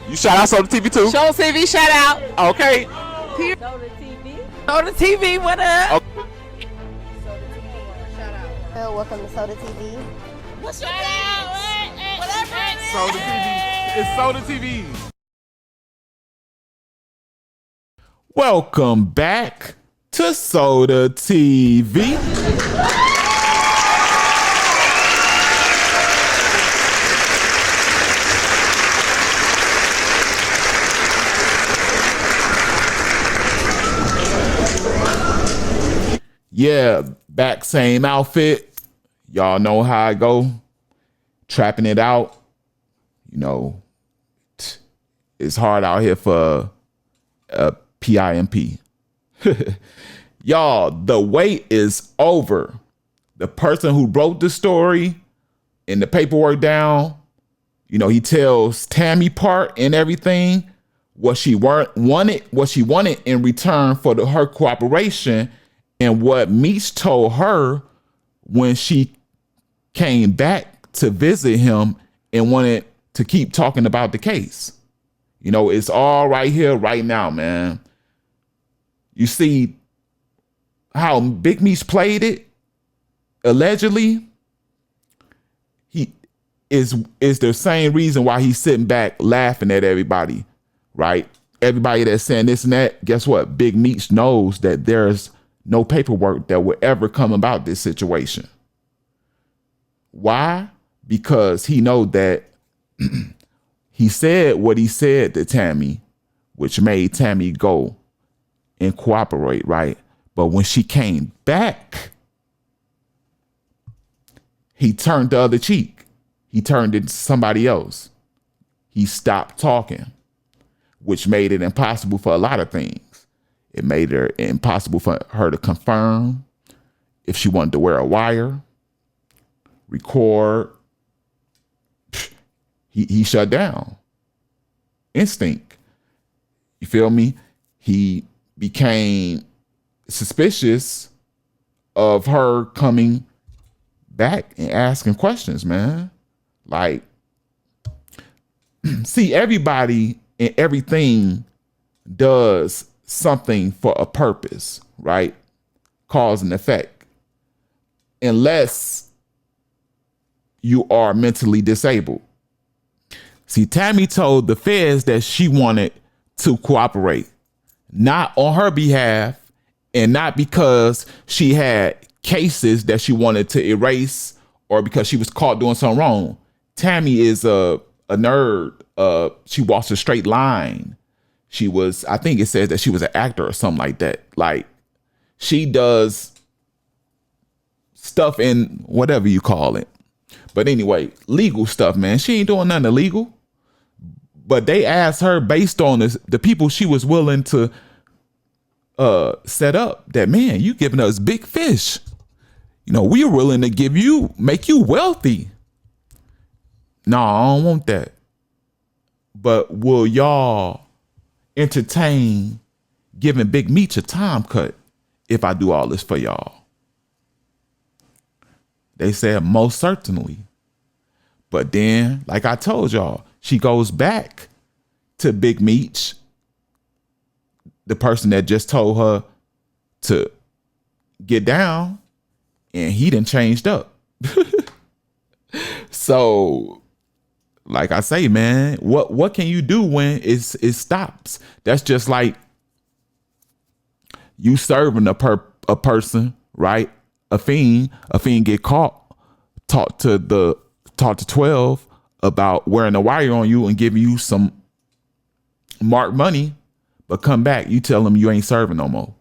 You shout out Soda TV too? Show TV shout out. Okay. Soda TV. Soda TV, what up? Okay. Soda TV. Shout out. Welcome to Soda TV. What's your name? Whatever it is. Soda TV. It's Soda TV. Welcome back to Soda TV. Yeah, back same outfit. Y'all know how I go. Trapping it out. You know, it's hard out here for a PIMP. Y'all, the wait is over. The person who wrote the story and the paperwork down, you know, he tells Tammy part and everything, what she wanted in return for her cooperation. And what Meech told her when she came back to visit him and wanted to keep talking about the case. You know, it's all right here, right now, man. You see how Big Meech played it? Allegedly, he is the same reason why he's sitting back laughing at everybody, right? Everybody that's saying this and that, guess what? Big Meech knows that there's no paperwork that will ever come about this situation. Why? Because he know that he said what he said to Tammy, which made Tammy go and cooperate, right? But when she came back, he turned the other cheek. He turned it to somebody else. He stopped talking, which made it impossible for a lot of things. It made it impossible for her to confirm if she wanted to wear a wire, record. He shut down. Instinct. You feel me? He became suspicious of her coming back and asking questions, man. Like, see, everybody and everything does something for a purpose, right? Cause and effect. Unless you are mentally disabled. See, Tammy told the feds that she wanted to cooperate, not on her behalf and not because she had cases that she wanted to erase or because she was caught doing something wrong. Tammy is a nerd. She walks a straight line. She was, I think it says that she was an actor or something like that. Like, she does stuff in whatever you call it. But anyway, legal stuff, man. She ain't doing nothing illegal. But they asked her based on the people she was willing to set up that, man, you giving us big fish. You know, we're willing to make you wealthy. No, I don't want that. But will y'all entertain giving Big Meech a time cut if I do all this for y'all? They said most certainly. But then, like I told y'all, she goes back to Big Meech, the person that just told her to get down, and he done changed up. So, like I say, man, what can you do when it stops? That's just like you serving a person, right? A fiend get caught, talk to 12 about wearing a wire on you and giving you some marked money, but come back, you tell them you ain't serving no more.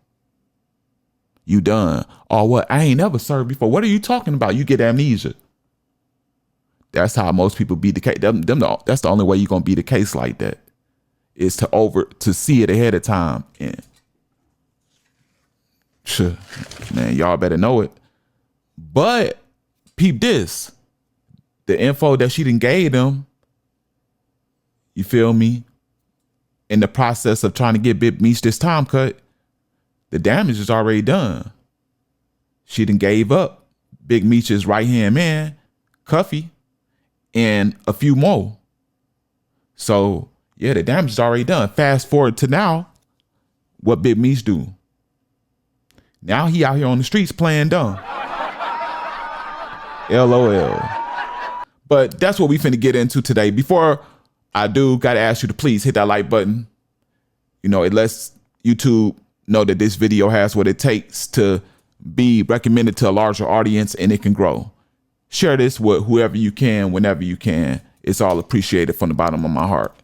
You done. Or what? I ain't never served before. What are you talking about? You get amnesia. That's how most people beat the case. That's the only way you're gonna beat the case like that, is to see it ahead of time. And man, y'all better know it. But peep this. The info that she done gave them, you feel me? In the process of trying to get Big Meech this time cut, the damage is already done. She done gave up Big Meech's right-hand man, Cuffy, and a few more. So Yeah, the damage is already done. Fast forward to now, what Big Meech do? Now he out here on the streets playing dumb. LOL. But that's what we finna get into today. Before I do, gotta ask you to please hit that like button. You know, it lets YouTube know that this video has what it takes to be recommended to a larger audience and it can grow. Share this with whoever you can, whenever you can. It's all appreciated from the bottom of my heart.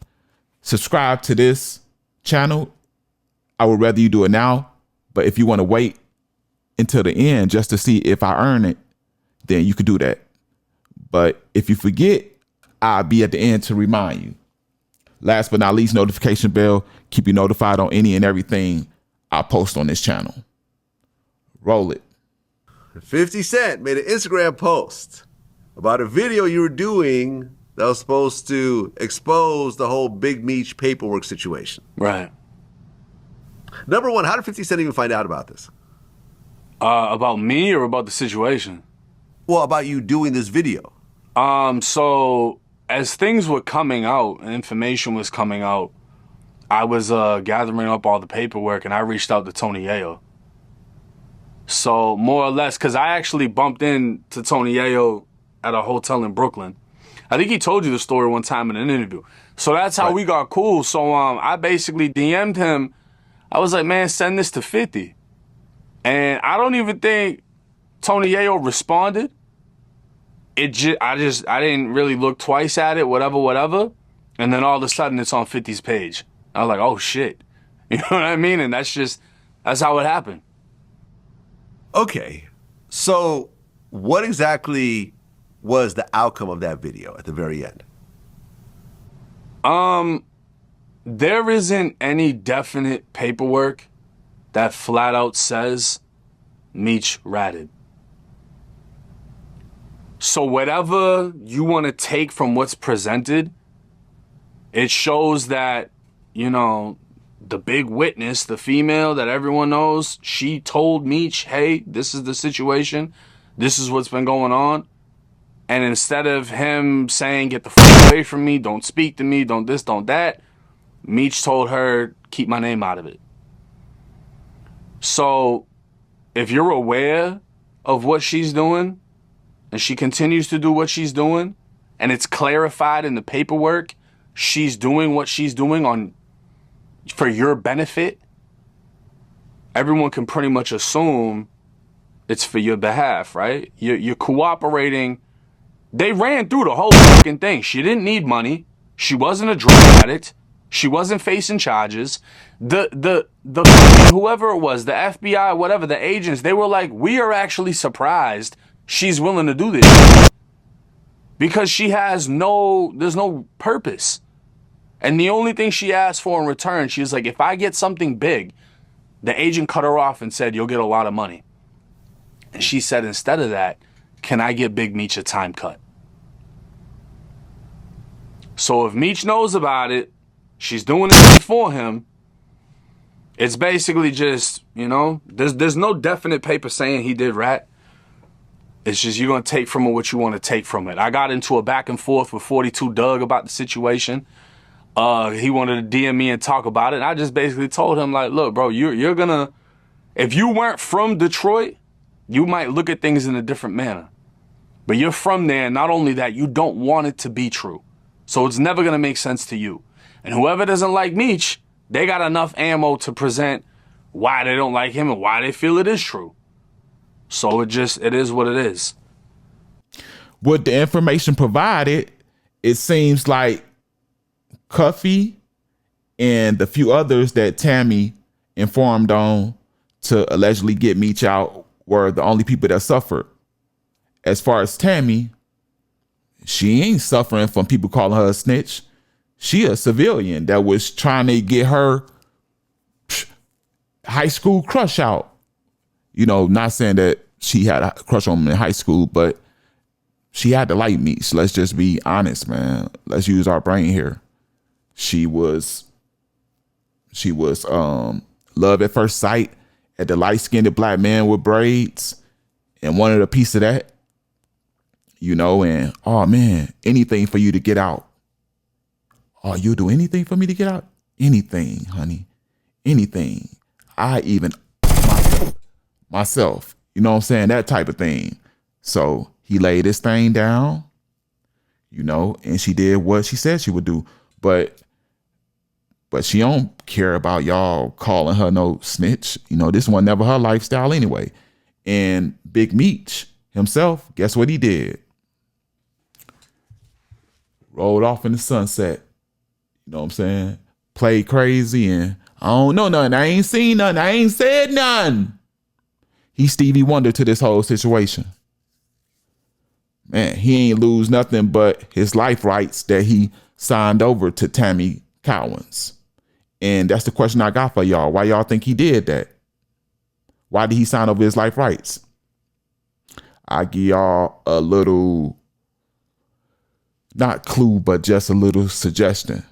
Subscribe to this channel. I would rather you do it now, but if you want to wait until the end just to see if I earn it, then you could do that. But if you forget, I'll be at the end to remind you. Last but not least, notification bell. Keep you notified on any and everything I post on this channel. Roll it. 50 Cent made an Instagram post about a video you were doing that was supposed to expose the whole Big Meech paperwork situation. Right. Number one, how did 50 Cent even find out about this? About me or about the situation? Well, about you doing this video. So as things were coming out and information was coming out, I was gathering up all the paperwork and I reached out to Tony Yayo. So more or less, because I actually bumped into Tony Yayo at a hotel in Brooklyn. I think he told you the story one time in an interview. So that's how we got cool. So I basically DM'd him. I was like, man, send this to 50. And I don't even think Tony Yayo responded. I didn't really look twice at it, whatever. And then all of a sudden it's on 50's page. I was like, oh shit. You know what I mean? And that's how it happened. Okay, so what exactly was the outcome of that video at the very end? There isn't any definite paperwork that flat out says Meech ratted. So whatever you want to take from what's presented, it shows that, you know, the big witness, the female that everyone knows, she told Meech, hey, this is the situation. This is what's been going on. And instead of him saying, get the fuck away from me, don't speak to me, don't this, don't that, Meech told her, keep my name out of it. So if you're aware of what she's doing and she continues to do what she's doing and it's clarified in the paperwork, she's doing what she's doing for your benefit, everyone can pretty much assume it's for your behalf, right? You're cooperating. They ran through the whole fucking thing. She didn't need money. She wasn't a drug addict. She wasn't facing charges. The whoever it was, the FBI, whatever, the agents, they were like, we are actually surprised she's willing to do this because there's no purpose. And the only thing she asked for in return, she was like, if I get something big, the agent cut her off and said, you'll get a lot of money. And she said, instead of that, can I get Big Meech a time cut? So if Meech knows about it, she's doing it for him. It's basically just, you know, there's no definite paper saying he did rat. It's just you're going to take from it what you want to take from it. I got into a back and forth with 42 Doug about the situation. He wanted to DM me and talk about it. And I just basically told him, like, look, bro, you're gonna, if you weren't from Detroit, you might look at things in a different manner. But you're from there, and not only that, you don't want it to be true. So it's never gonna make sense to you. And whoever doesn't like Meech, they got enough ammo to present why they don't like him and why they feel it is true. So it is what it is. With the information provided, it seems like Cuffy and the few others that Tammy informed on to allegedly get Meech out were the only people that suffered. As far as Tammy, she ain't suffering from people calling her a snitch. She a civilian that was trying to get her high school crush out. You know, not saying that she had a crush on him in high school, but she had to like Meech. Let's just be honest, man. Let's use our brain here. She was love at first sight at the light-skinned black man with braids and wanted a piece of that, you know, and oh man, anything for you to get out. Oh, you'll do anything for me to get out? Anything, honey. Anything. I even myself. You know what I'm saying? That type of thing. So he laid this thing down, you know, and she did what she said she would do. But she don't care about y'all calling her no snitch. You know, this one never her lifestyle anyway. And Big Meech himself, guess what he did? Rolled off in the sunset. You know what I'm saying? Played crazy and I don't know nothing. I ain't seen nothing. I ain't said nothing. He's Stevie Wonder to this whole situation. Man, he ain't lose nothing but his life rights that he signed over to Tammy Cowins. And that's the question I got for y'all. Why y'all think he did that? Why did he sign over his life rights? I give y'all a little, not clue, but just a little suggestion.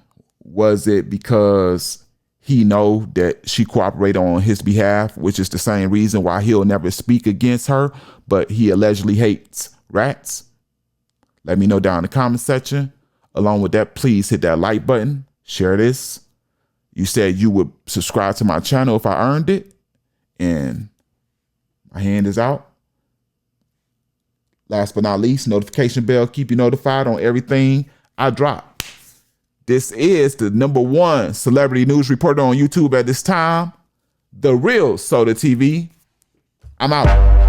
Was it because he know that she cooperated on his behalf, which is the same reason why he'll never speak against her, but he allegedly hates rats? Let me know down in the comment section. Along with that, please hit that like button, share this. You said you would subscribe to my channel if I earned it, and my hand is out. Last but not least, notification bell, keep you notified on everything I drop. This is the #1 celebrity news reporter on YouTube at this time, The Real Soda TV. I'm out.